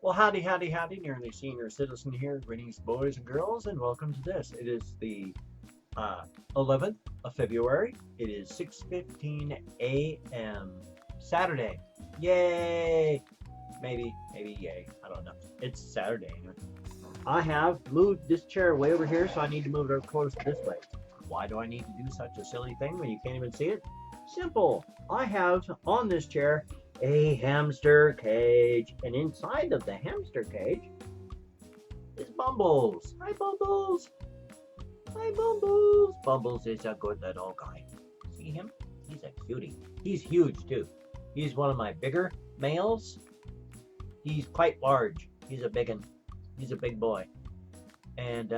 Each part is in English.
Well, howdy, howdy, howdy, nearly senior citizen here. Greetings, boys and girls, and welcome to this. It is the uh, 11th of February. It is 6:15 a.m. Saturday. Yay! Maybe yay. I don't know. It's Saturday. Anyway. I have moved this chair way over here, so I need to move it close this way. Why do I need to do such a silly thing when you can't even see it? Simple. I have on this chair a hamster cage, and inside of the hamster cage is Bumbles. Hi, Bumbles. Hi, Bumbles. Bumbles is a good little guy. See him? He's a cutie. He's huge, too. He's one of my bigger males. He's quite large. He's a big one. He's a big boy. And,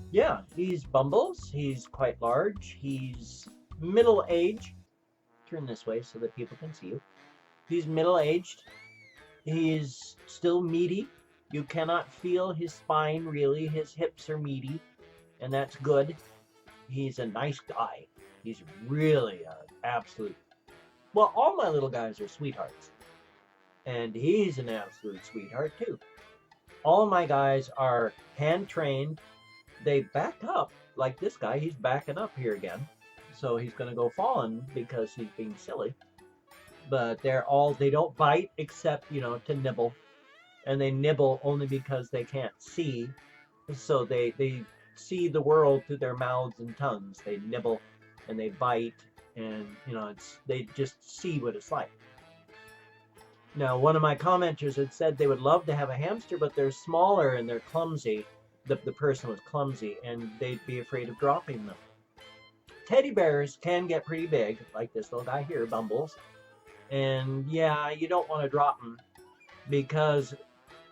yeah, he's Bumbles. He's quite large. He's middle age. Turn this way so that people can see you. He's middle-aged. He's still meaty. You cannot feel his spine, really. His hips are meaty, and that's good. He's a nice guy. He's really an absolute... Well, all my little guys are sweethearts, and he's an absolute sweetheart, too. All my guys are hand-trained. They back up, like this guy. He's backing up here again, so he's going to go falling because he's being silly. But they don't bite except, to nibble. And they nibble only because they can't see. So they see the world through their mouths and tongues. They nibble and they bite and, they just see what it's like. Now, one of my commenters had said they would love to have a hamster, but they're smaller and they're clumsy. The person was clumsy and they'd be afraid of dropping them. Teddy bears can get pretty big, like this little guy here, Bumbles. And yeah, you don't want to drop them because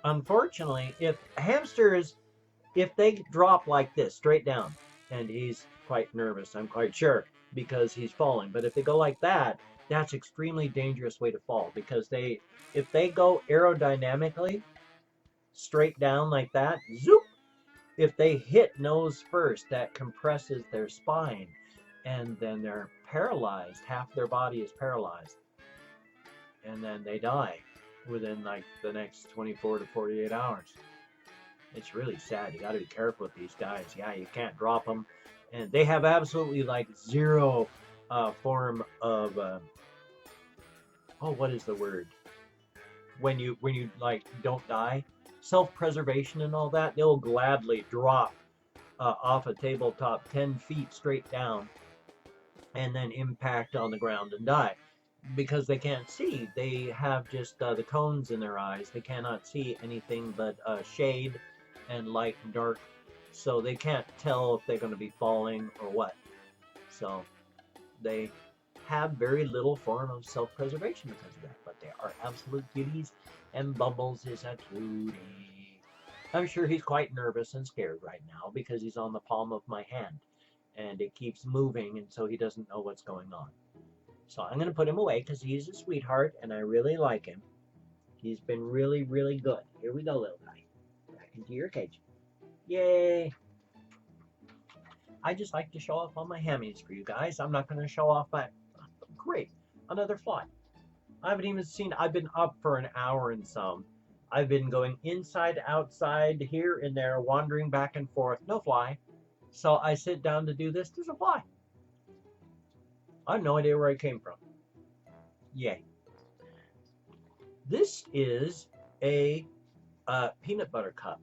unfortunately, if they drop like this straight down, and he's quite nervous, I'm quite sure, because he's falling. But if they go like that, that's extremely dangerous way to fall because if they go aerodynamically straight down like that, zoop, if they hit nose first, that compresses their spine and then they're paralyzed. Half their body is paralyzed. And then they die within like the next 24 to 48 hours. It's really sad. You got to be careful with these guys. Yeah, you can't drop them, and they have absolutely like zero form of what is the word? When you like don't die, self-preservation and all that. They'll gladly drop off a tabletop 10 feet straight down, and then impact on the ground and die. Because they can't see. They have just the cones in their eyes. They cannot see anything but shade and light and dark. So they can't tell if they're going to be falling or what. So they have very little form of self-preservation because of that. But they are absolute beauties. And Bumbles is a cutie. I'm sure he's quite nervous and scared right now because he's on the palm of my hand. And it keeps moving, and so he doesn't know what's going on. So I'm going to put him away because he's a sweetheart and I really like him. He's been really, really good. Here we go, little guy. Back into your cage. Yay! I just like to show off all my hammies for you guys. I'm not going to show off my... Great. Another fly. I haven't even seen... I've been up for an hour and some. I've been going inside, outside, here and there, wandering back and forth. No fly. So I sit down to do this. There's a fly. I have no idea where it came from. Yay. This is a peanut butter cup.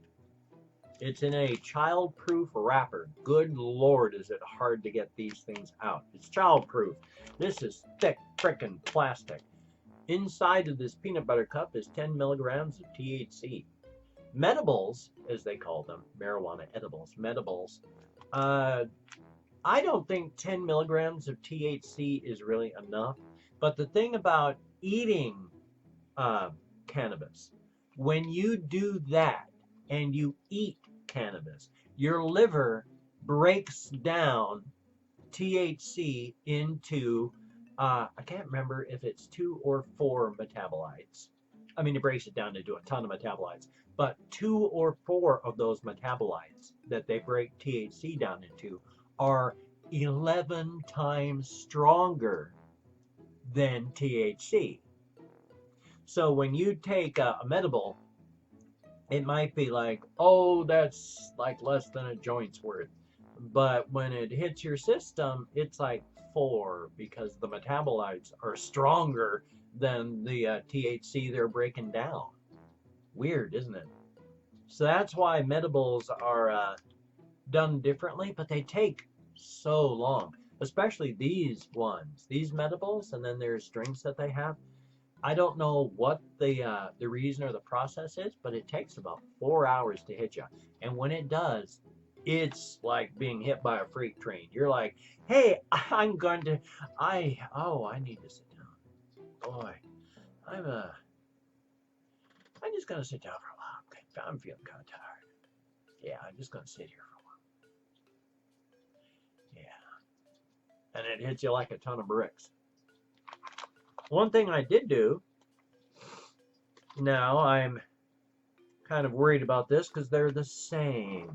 It's in a child-proof wrapper. Good Lord, is it hard to get these things out. It's child-proof. This is thick frickin' plastic. Inside of this peanut butter cup is 10 milligrams of THC. Medibles, as they call them, marijuana edibles, medibles, I don't think 10 milligrams of THC is really enough. But the thing about eating cannabis, when you do that and you eat cannabis, your liver breaks down THC into, I can't remember if it's 2 or 4 metabolites. I mean, it breaks it down into a ton of metabolites. But 2 or 4 of those metabolites that they break THC down into are 11 times stronger than THC. So when you take a medible it might be like, oh, that's like less than a joint's worth. But when it hits your system, it's like 4 because the metabolites are stronger than the THC they're breaking down. Weird, isn't it? So that's why medibles are done differently, but they take so long, especially these ones, these medibles, and then there's drinks that they have. I don't know what the reason or the process is, but it takes about 4 hours to hit you. And when it does, it's like being hit by a freight train. You're like, hey, I'm going to, I need to sit down. Boy, I'm I'm just gonna sit down for a while. Okay, I'm feeling kind of tired. Yeah, I'm just gonna sit here for a while. Yeah, and it hits you like a ton of bricks. One thing I did do, now I'm kind of worried about this because they're the same.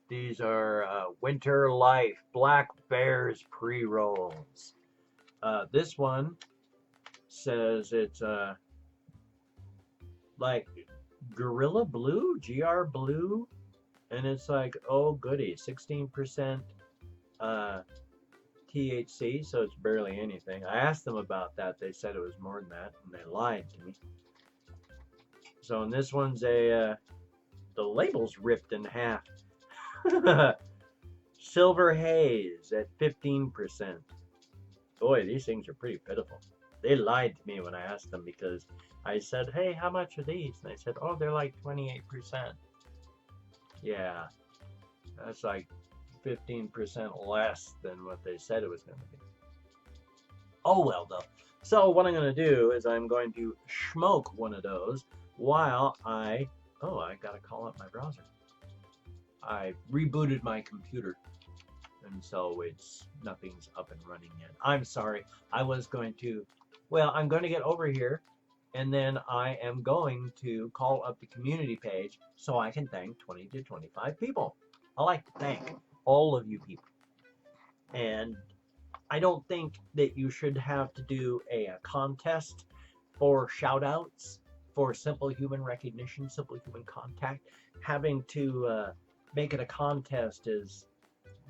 These are Winter Life Black Bears pre-rolls. This one says it's like Gorilla Blue, GR Blue, and it's like, oh goody, 16% THC, so it's barely anything. I asked them about that. They said it was more than that, and they lied to me. So in this one's the label's ripped in half. Silver Haze at 15%. Boy, these things are pretty pitiful. They lied to me when I asked them because I said, hey, how much are these? And they said, oh, they're like 28%. Yeah, that's like 15% less than what they said it was going to be. Oh, well, though. So what I'm going to do is I'm going to smoke one of those while I got to call up my browser. I rebooted my computer, and so nothing's up and running yet. I'm sorry. I'm going to get over here, and then I am going to call up the community page so I can thank 20 to 25 people. I like to thank all of you people. And I don't think that you should have to do a contest for shout outs for simple human recognition, simple human contact. Having to make it a contest is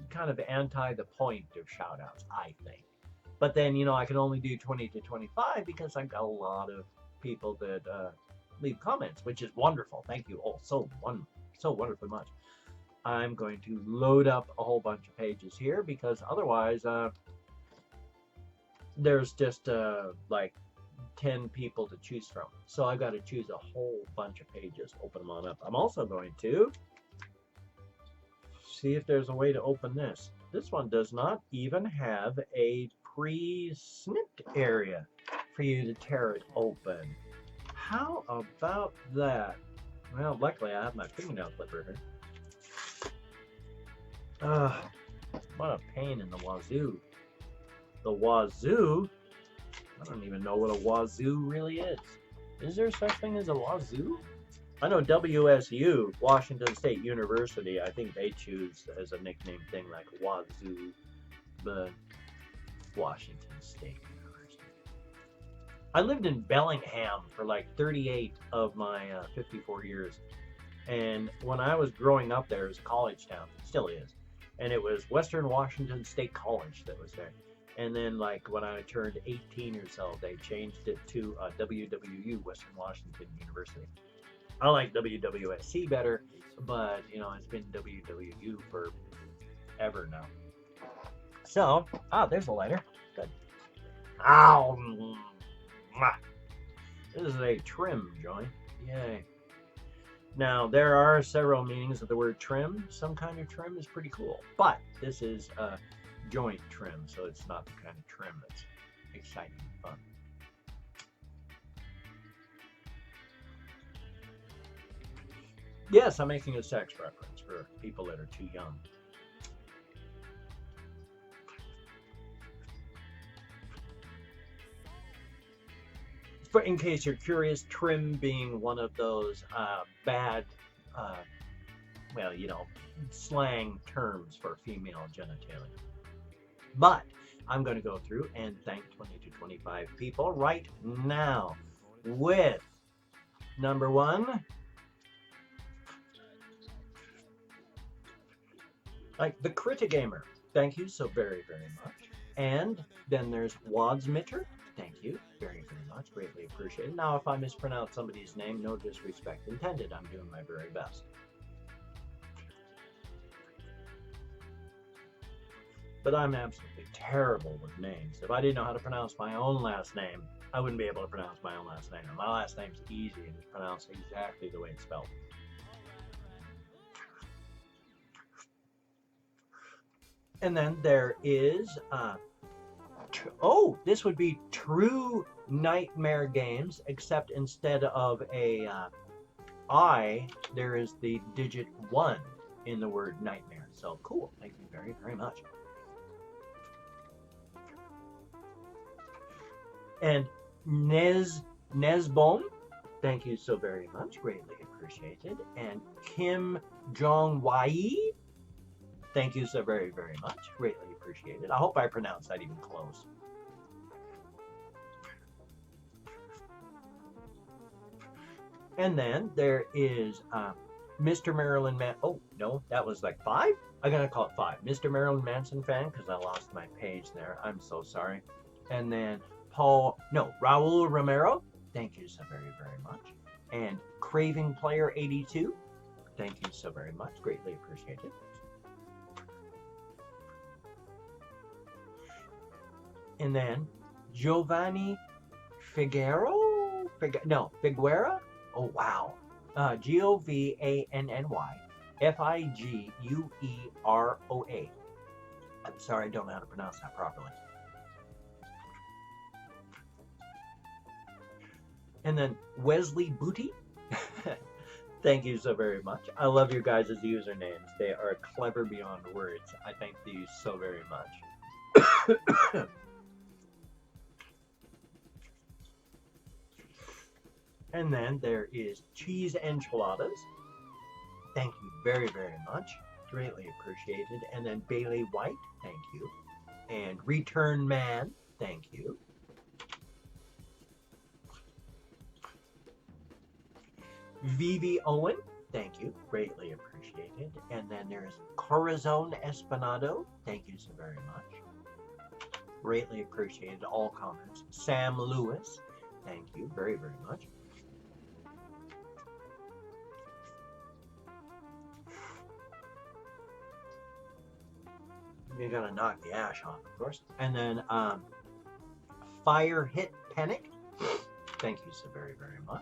kind of anti the point of shout outs, I think. But then, I can only do 20 to 25 because I've got a lot of people that leave comments, which is wonderful. Thank you all so wonderfully much. I'm going to load up a whole bunch of pages here because otherwise there's just like 10 people to choose from. So I've got to choose a whole bunch of pages, open them on up. I'm also going to see if there's a way to open this. This one does not even have a pre-snipped area for you to tear it open. How about that? Well, luckily I have my fingernail clipper here. What a pain in the wazoo. The wazoo? I don't even know what a wazoo really is. Is there such thing as a wazoo? I know WSU, Washington State University, I think they choose as a nickname thing like wazoo, but Washington State University. I lived in Bellingham for like 38 of my 54 years. And when I was growing up there, it was a college town. It still is. And it was Western Washington State College that was there. And then, like, when I turned 18 or so, they changed it to WWU, Western Washington University. I like WWSC better, but, it's been WWU forever now. So, there's a lighter. Good. Ow! This is a trim joint. Yay. Now, there are several meanings of the word trim. Some kind of trim is pretty cool, but this is a joint trim, so it's not the kind of trim that's exciting and fun. Yes, I'm making a sex reference for people that are too young. But in case you're curious, trim being one of those bad, slang terms for female genitalia. But I'm going to go through and thank 20 to 25 people right now with number 1, Like the Critagamer. Thank you so very, very much. And then there's Wadsmitter. Thank you very, very much. Greatly appreciated. Now, if I mispronounce somebody's name, no disrespect intended. I'm doing my very best. But I'm absolutely terrible with names. If I didn't know how to pronounce my own last name, I wouldn't be able to pronounce my own last name. And my last name's easy and it's pronounced exactly the way it's spelled. And then there is, this would be True Nightmare Games, except instead of a I, there is the digit 1 in the word nightmare. So cool. Thank you very, very much. And Nesbom, thank you so very much. Greatly appreciated. And Kim Jong-wai, thank you so very, very much. Greatly appreciated. I hope I pronounced that even close. And then there is Mr. Marilyn Man. Oh, no, that was like 5? I'm going to call it 5. Mr. Marilyn Manson fan, because I lost my page there. I'm so sorry. And then Raul Romero. Thank you so very, very much. And Craving Player 82. Thank you so very much. Greatly appreciated. And then Giovanni Figueroa? Oh, wow. Giovanny Figueroa. I'm sorry, I don't know how to pronounce that properly. And then Wesley Booty. Thank you so very much. I love your guys' usernames. They are clever beyond words. I thank you so very much. And then there is Cheese Enchiladas. Thank you very, very much. Greatly appreciated. And then Bailey White. Thank you. And Return Man. Thank you. Vivi Owen. Thank you. Greatly appreciated. And then there's Corazon Espinado. Thank you so very much. Greatly appreciated all comments. Sam Lewis. Thank you very, very much. You're gonna knock the ash off, of course. And then Fire Hit Panic. Thank you so very, very much.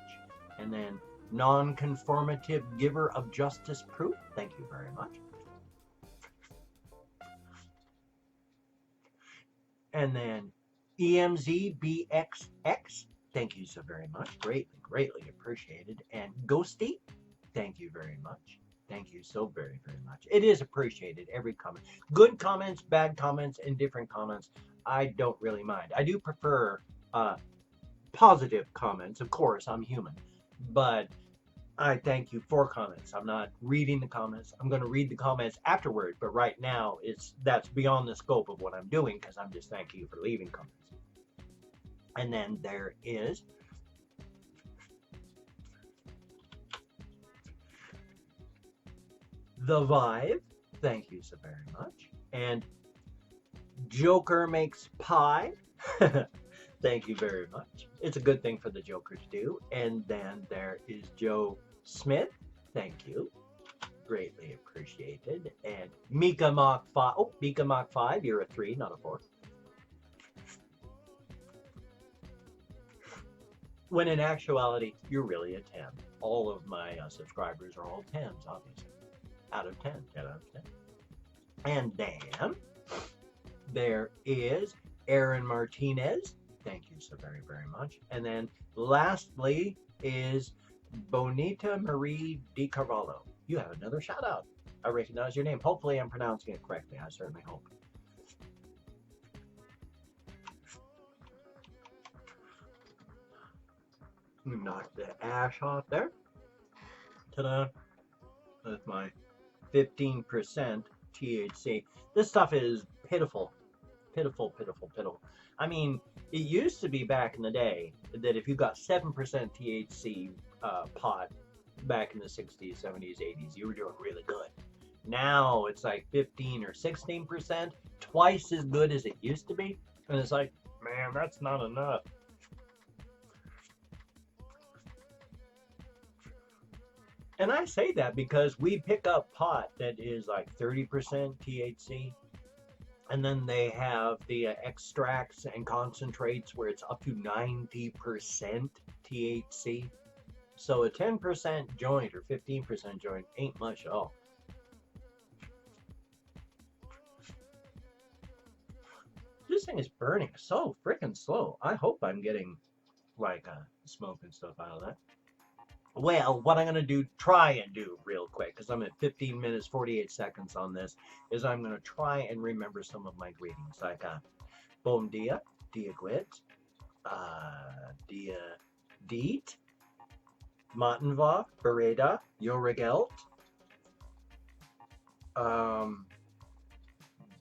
And then Non-Conformative Giver of Justice Proof. Thank you very much. And then EMZBXX. Thank you so very much. Greatly, greatly appreciated. And Ghosty. Thank you very much. Thank you so very, very much. It is appreciated, every comment. Good comments, bad comments, indifferent comments. I don't really mind. I do prefer positive comments. Of course, I'm human. But I thank you for comments. I'm not reading the comments. I'm going to read the comments afterward. But right now, that's beyond the scope of what I'm doing because I'm just thanking you for leaving comments. And then there is The Vibe. Thank you so very much. And Joker Makes Pie. Thank you very much. It's a good thing for the Joker to do. And then there is Joe Smith. Thank you. Greatly appreciated. And Mika Mach 5. Oh, Mika Mach 5. You're a 3, not a 4. When in actuality, you're really a 10. All of my subscribers are all 10s, obviously. Out of 10. 10 out of 10. And then there is Aaron Martinez. Thank you so very, very much. And then lastly is Bonita Marie Di Carvalho. You have another shout out. I recognize your name. Hopefully I'm pronouncing it correctly. I certainly hope. Knock the ash off there. Ta-da. That's my 15% THC. This stuff is pitiful. Pitiful, pitiful, pitiful. I mean, it used to be back in the day that if you got 7% THC pot back in the 60s, 70s, 80s, you were doing really good. Now it's like 15 or 16%, twice as good as it used to be. And it's like, man, that's not enough. And I say that because we pick up pot that is like 30% THC. And then they have the extracts and concentrates where it's up to 90% THC. So a 10% joint or 15% joint ain't much at all. This thing is burning so freaking slow. I hope I'm getting like smoke and stuff out of that. Well, what I'm going to try and do real quick, because I'm at 15 minutes, 48 seconds on this, is I'm going to try and remember some of my greetings. Like, bom dia, dia gwit, dia deet, matenva, bereda, yorigelt,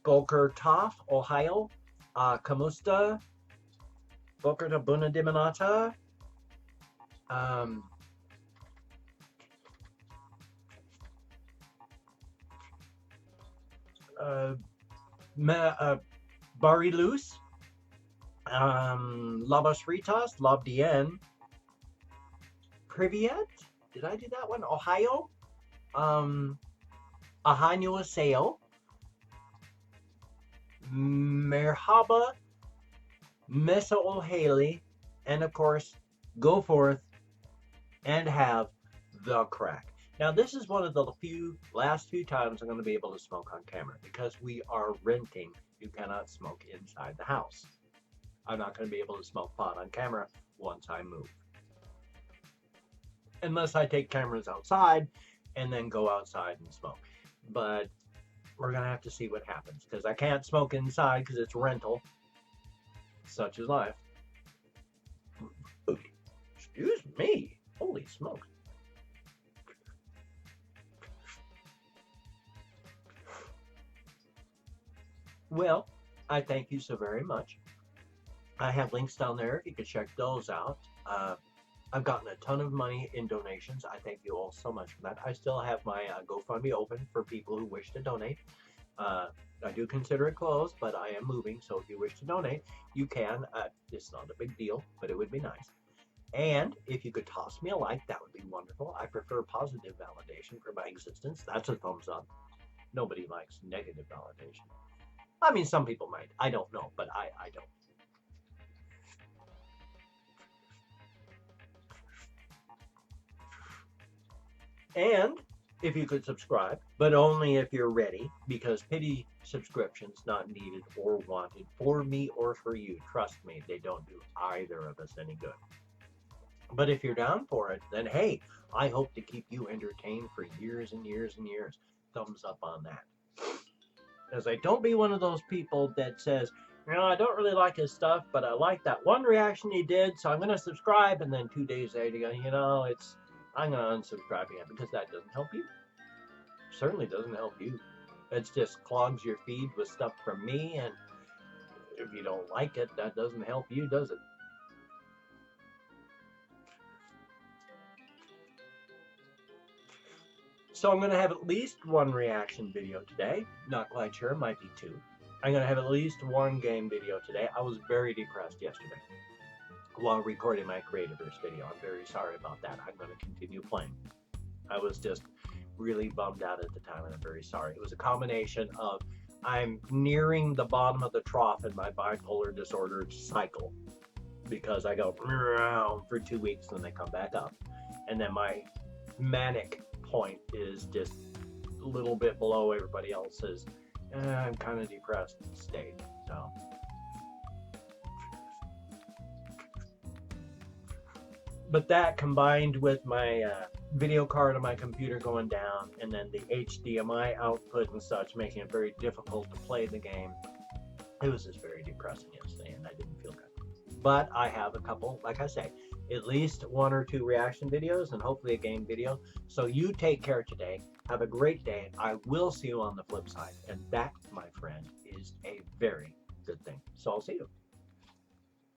boker taf, Ohio, Kamusta, boker ta buna dimanata, Barilus, Labas Fritas, Labdien, Privyet, did I do that one? Ohio, Ahanyo Aseo, Merhaba, Mesa O'Haley, and of course, go forth and have the crack. Now, this is one of the last few times I'm going to be able to smoke on camera because we are renting. You cannot smoke inside the house. I'm not going to be able to smoke pot on camera once I move. Unless I take cameras outside and then go outside and smoke. But we're going to have to see what happens because I can't smoke inside because it's rental. Such is life. Excuse me. Holy smokes. Well, I thank you so very much. I have links down there if you could check those out. I've gotten a ton of money in donations. I thank you all so much for that. I still have my GoFundMe open for people who wish to donate. I do consider it closed, but I am moving, so if you wish to donate, you can. It's not a big deal, but it would be nice. And if you could toss me a like, that would be wonderful. I prefer positive validation for my existence. That's a thumbs up. Nobody likes negative validation. I mean, some people might. I don't know, but I don't. And if you could subscribe, but only if you're ready, because pity subscriptions not needed or wanted for me or for you. Trust me, they don't do either of us any good. But if you're down for it, then hey, I hope to keep you entertained for years and years and years. Thumbs up on that. As I don't be one of those people that says, you know, I don't really like his stuff, but I like that one reaction he did, so I'm going to subscribe, and then 2 days later, you know, I'm going to unsubscribe again, because that doesn't help you. Certainly doesn't help you. It just clogs your feed with stuff from me, and if you don't like it, that doesn't help you, does it? So I'm going to have at least one reaction video today. Not quite sure, might be 2. I'm going to have at least one game video today. I was very depressed yesterday while recording my Creativerse video. I'm very sorry about that. I'm going to continue playing. I was just really bummed out at the time, and I'm very sorry. It was a combination of I'm nearing the bottom of the trough in my bipolar disorder cycle because I go for 2 weeks and then they come back up. And then my manic point is just a little bit below everybody else's. I'm kind of depressed state. So but that combined with my video card on my computer going down and then the HDMI output and such making it very difficult to play the game, it was just very depressing yesterday and I didn't feel good. But I have a couple, like I say, at least 1 or 2 reaction videos and hopefully a game video. So you take care today. Have a great day. I will see you on the flip side. And that, my friend, is a very good thing. So I'll see you.